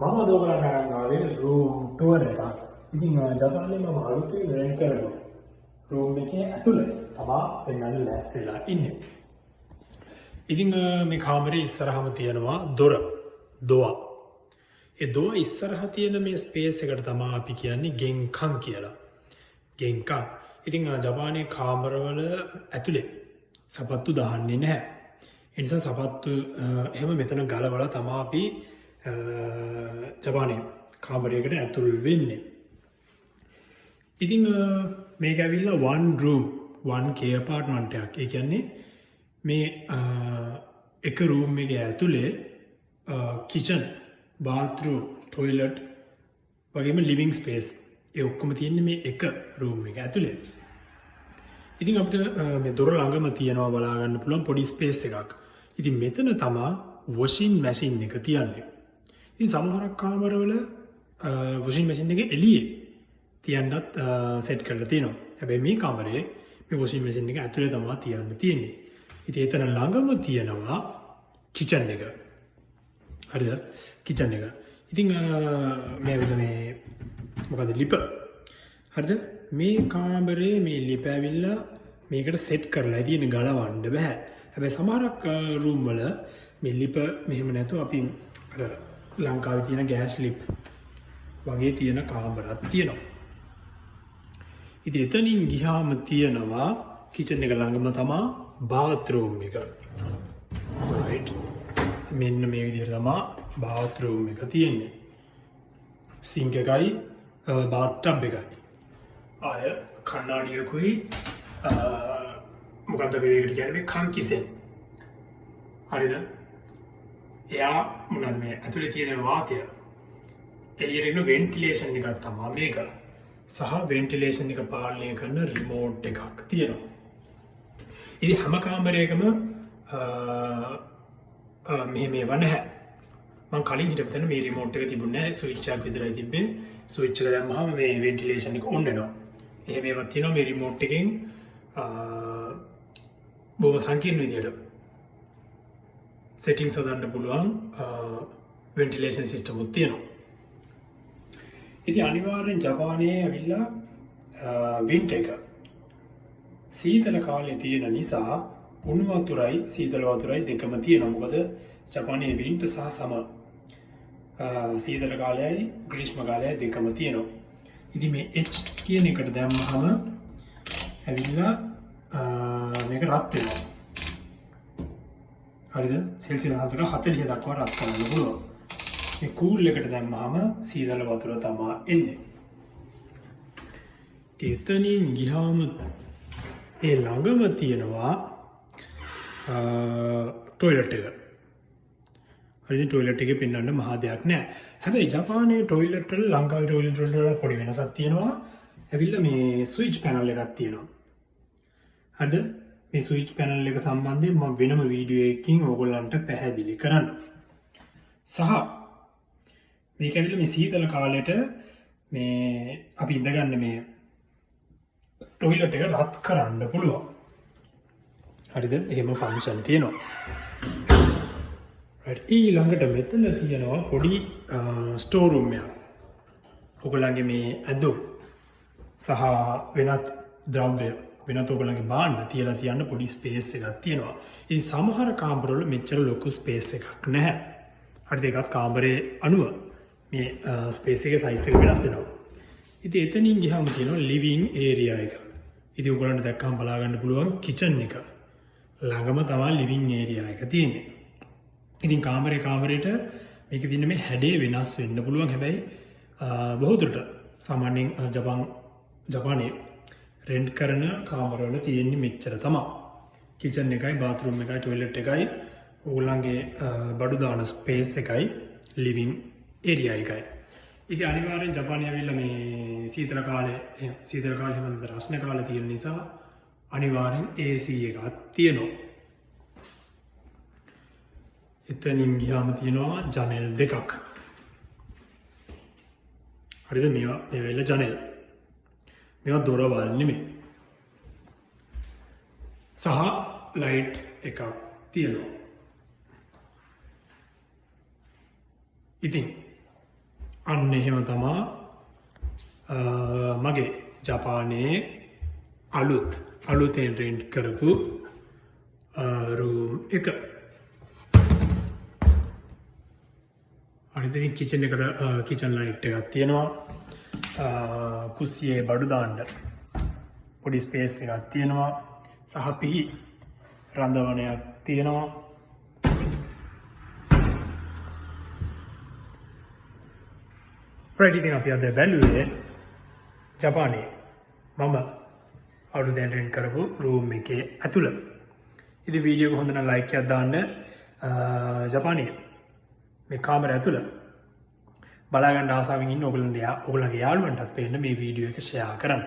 මම අද ඔයගලන්ට අරන් ආවේ රූම් ටුවර් එකක්. ඉතින් ජපානයේ මම අලුතෙන් රෙන්ට් කරපු රූම් එකේ ඇතුළේ තමා පෙන්වන්න ලෑස්ති වෙලා ඉන්නේ. ඉතින් මේ කාමරේ ඉස්සරහම තියෙනවා දොර. ඒ දොර ඉස්සරහ තියෙන මේ ස්පේස් එකට තමයි අපි කියන්නේ ගෙන්කන් කියලා. ගෙන්කන්. ඉතින් ජපානයේ කාමරවල ඇතුලේ සපත්තු දාන්නේ නැහැ. ඒ නිසා සපත්තු එහෙම මෙතන ගලවලා තමයි අපි ජපානයේ කාමරයකට ඇතුල් වෙන්නේ. ඉතින් මේක ඇවිල්ලා one room 1K apartment එකක්. ඒ කියන්නේ මේ එක room එකේ ඇතුලේ kitchen, bathroom, toilet වගේම living space ඒ ඔක්කොම තියෙන්නේ මේ එක room එක ඇතුලේ. ඉතින් අපිට මේ දොර ළඟම තියනවා බලා ගන්න පුළුවන් පොඩි space එකක්. ඉතින් මෙතන තමයි washing machine එක තියන්නේ. ඉතින් සමහරක් කාමරවල washing machine එක එළියේ තියන්නත් සෙට් කරලා තියෙනවා. හැබැයි මේ කාමරේ මේ washing machine එක ඇතුලේ තමයි තියන්න තියෙන්නේ. ඉතින් එතන ළඟම තියෙනවා kitchen එක. හරිද? kitchen එක. ඉතින් මේ මොකද ලිප. හරිද? මේ කාමරේ මේ ලිප ඇවිල්ලා මේකට සෙට් කරලා තියෙන ගලවන්න බෑ. හැබැයි සමහරක් රූම් වල මේ ලිප මෙහෙම නැතුව අපි අර ලංකාවේ තියෙන ගෑස් ලිප් වගේ තියෙන කාමරක් තියෙනවා. ඉතින් එතනින් ගියාම තියෙනවා කිචන් එක ළඟම තමයි බාත්රූම් එක. රයිට්. මෙන්න මේ විදිහට තමයි බාත්රූම් එක තියෙන්නේ. සිංක් එකයි බාත් ටබ් එකයි. ආය කණ්ණාඩියකුයි මොකක්ද මේකට කියන්නේ කන්කිසෙන්. හරිද? එයා මොනවද මේ ඇතුලේ තියෙන වාතය එළියට එන වෙන්ටිලේෂන් එකක් තමයි මේක. සහ වෙන්ටිලේෂන් එක පාලනය කරන රිමෝට් එකක් තියෙනවා. ඉතින් හැම කාමරයකම මේව නැහැ. මම කලින් හිටපු තැන මේ රිමෝට් එක තිබුණේ නැහැ. ස්විච් එකක් විතරයි තිබ්බේ. ස්විච් එක දැම්මහම මේ වෙන්ටිලේෂන් එක ඔන් වෙනවා. එහෙම ඒවත් තියෙනවා මේ රිමෝට් එකෙන් බොහොම සංකීර්ණ විදියට සෙටින්ග්ස් හදන්න පුළුවන් වෙන්ටිලේෂන් සිස්ටම් උත් තියෙනවා. ඉතින් අනිවාර්යෙන් ජපානයේ ඇවිල්ලා වින්ටර් එක සීතල කාලේ තියෙන නිසා උණු වතුරයි සීතල වතුරයි දෙකම තියෙනවා. මොකද ජපානයේ වින්ටර් සහ සමර් සීතල කාලයයි ග්‍රීෂ්ම කාලයයි දෙකම තියෙනවා. ඉතින් මේ H කියන එකට දැම්මහම ඇවිල්ලා මේක රත් වෙනවා. හරිද? සෙල්සියස් අංශක 40 දක්වා රත් කරන්න පුළුවන්. මේ කූල් එකට දැම්මහම සීතල වතුර තමයි එන්නේ. එතනින් ගියාම ඒ ළඟම තියෙනවා ටොයිලට් එක. හරිද? ටොයිලට් එකේ පෙන්වන්න මහා දෙයක් නැහැ. හැබැයි ජපානයේ ටොයිලට් වල ලංකාවේ ටොයිලට් වල පොඩි වෙනසක් තියෙනවා. ඇවිල්ලා මේ ස්විච් පැනල් එකක් තියෙනවා. හරිද? මේ ස්විච් පැනල් එක සම්බන්ධයෙන් මම වෙනම වීඩියෝ එකකින් ඕගොල්ලන්ට පැහැදිලි කරන්න. සහ මේක ඇවිල්ලා මේ සීතල කාලෙට මේ අපි ඉඳගන්න මේ ටොයිලට් එක රත් කරන්න පුළුවන්. හරිද? එහෙම ෆන්ක්ෂන් තියෙනවා. රයිට්. ඊළඟට මෙතන තියෙනවා පොඩි ස්ටෝර් රූම් එකක්. ඔයගොල්ලන්ගේ මේ ඇඳුම් සහ වෙනත් ද්‍රව්‍ය වෙනත් ඔයගොල්ලන්ගේ භාණ්ඩ තියලා තියන්න පොඩි ස්පේස් එකක් තියෙනවා. ඉතින් සමහර කාමරවල මෙච්චර ලොකු ස්පේස් එකක් නැහැ. හරිද? ඒකත් කාමරේ අනුව මේ ස්පේස් එකේ සයිස් එක වෙනස් වෙනවා. ඉතින් එතනින් ගියාම තියෙනවා ලිවිං ඒරියා එක. ඉතින් ඔයගොල්ලන්ට දැක්කම බලා ගන්න පුළුවන් කිචන් එක. ළඟම තමයි ලිවිං ඒරියා එක තියෙන්නේ. ඉතින් කාමරේට මේක තියෙන මේ හැඩේ වෙනස් වෙන්න පුළුවන්. හැබැයි බොහෝ දුරට සාමාන්‍යයෙන් ජපානයේ රෙන්ට් කරන කාමරවල තියෙන්නේ මෙච්චර තමයි. කිචන් එකයි, බාත්රූම් එකයි, ටොයිලට් එකයි, ඕගොල්ලන්ගේ බඩු දාන ස්පේස් එකයි, ලිවිං ඒරියා එකයි. ඉතින් අනිවාර්යෙන් ජපානයේ ඇවිල්ලා මේ සීතල කාලේ එහෙම නැත්නම් රස්න කාලේ තියෙන නිසා අනිවාර්යෙන් AC එකක් තියෙනවා. එතනින් ගියාම තියෙනවා ජනෙල් දෙකක්. හරිද? මේවා ජනෙල්. මේවා දොරවල් නෙමෙයි. සහ ලයිට් එකක් තියෙනවා. ඉතින් අන්න එහෙම තමා මගේ ජපානයේ අලුතෙන් රෙන්ට් කරපු රූම් එක. අනිත් ඉතින් කිචන් එකට කිචන් ලයිට් එකක් තියෙනවා. කුස්සියේ බඩු දාන්න පොඩි ස්පේස් එකක් තියෙනවා. සහ පිහි රඳවනයක් තියෙනවා. රයිට් ඉතින් අපි අද බැලුවේ ජපානයේ මම අලුතෙන් රෙන්ට් කරපු රූම් එකේ ඇතුළ. ඉතින් වීඩියෝ එක හොඳ නම් ලයික් එකක් දාන්න. ජපානයේ මේ කාමරය ඇතුළ බලාගන්න ආසාවෙන් ඉන්න ඔයගොල්ලන්ගේ යාළුවන්ටත් පේන්න මේ වීඩියෝ එක ෂෙයා කරන්න.